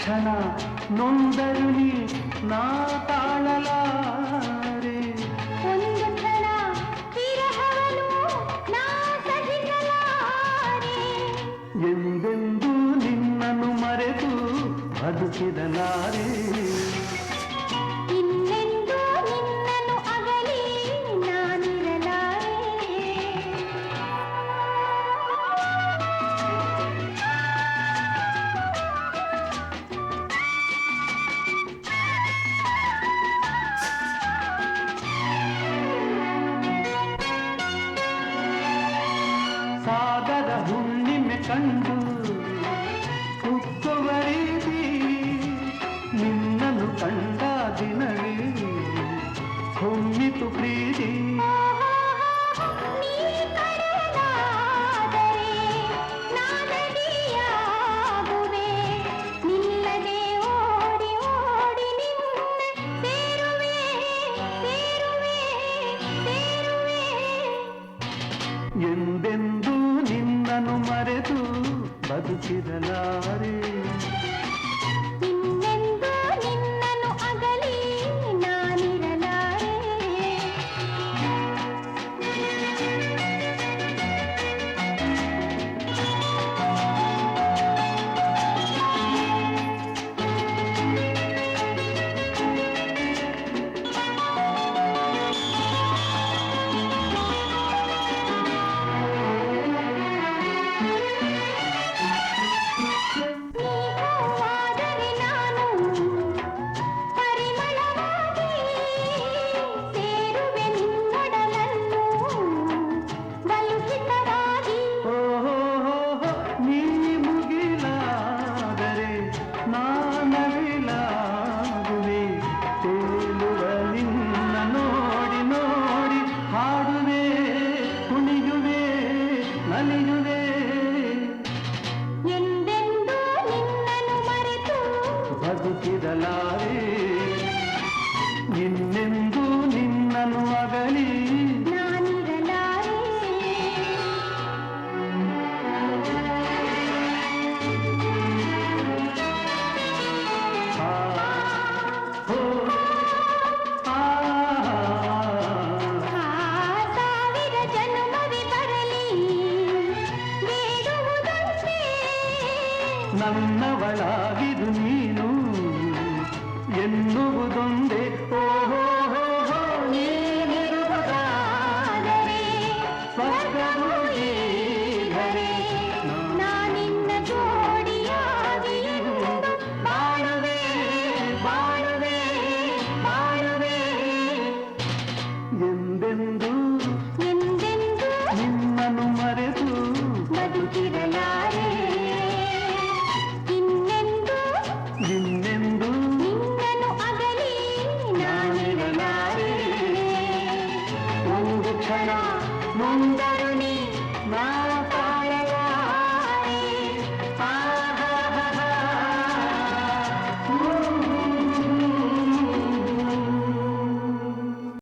ಕ್ಷಣ ನೊಂದರು ನೀ ನಾ ತಾಳಲಾರೆ. ಒಂದು ಕ್ಷಣ ವಿರಹವನು ನಾ ಸಹಿಸಲಾರೆ. ಎಂದೆಂದೂ ನಿನ್ನನ್ನು ಮರೆತು ಬದುಕಿದಲಾರೆ. ಇನ್ನೆಂದೂ ನಿನ್ನನ್ನು ಅಗಲಿ ನಾನಿರಲಾರೆ. ಸಾಗರ ಹುಣ್ಣಿಮೆ ಕಂಡು ಉಕ್ಕುವ ರೀತಿ ನಿನ್ನನ್ನು ಕಂಡ ದಿನವೇ ಹೊಮ್ಮಿತು ಪ್ರೀತಿ. ನೀ ಕಡಲಾದರೆ ನಾನದಿಯಾಗುವೆ. ನಿಲ್ಲದೆ ಓಡಿ ಓಡಿ ನಿನ್ನ ಸೇರುವೆ ಸೇರುವೆ ಸೇರುವೆ. ಎಂದೆಂದೂ ನಿನ್ನನ್ನು ಮರೆತು ಬದುಕಿದಲಾರೆ. ಇನ್ನೆಂದೂ ನಿನ್ನನ್ನು ಅಗಲಿ ನಾನಿರಲಾರೆ. ನೀವಾದರೆ ನಾನು ಪರಿಮಳವಾಗಿ ಸೇರುವೆ ನಿನ್ನೊಡಲನ್ನು ಬಲುಹಿತವಾಗಿ. ಓಹೋ ನೀ ಮುಗಿಲಾದರೆ ನಾನವಿಲಾಗುವೆ. ತೇಲುವ ನಿನ್ನ ನೋಡಿ ನೋಡಿ ಹಾಡುವೆ ಕುಣಿಯುವೆ ನಲಿಯುವೆ. ಎಂದೆಂದೂ ನಿನ್ನನ್ನು ಮರೆತು ಬದುಕಿದಲಾರೆ. ಇನ್ನೆಂದೂ ನಿನ್ನನ್ನು ಅಗಲಿ ನಾನಿರಲಾರೆ. ಆ, ಹೋ, ಆ. ಸಾವಿರ ಜನ್ಮವೇ ಬರಲಿ ಬೇಡುವುದಂತೆ. ನನ್ನವಳಾಗಿದು ನೀನು ಎನ್ನುವುದೊಂದೇ. ಓಹೋ ನೀನಿರುವುದಾದರೆ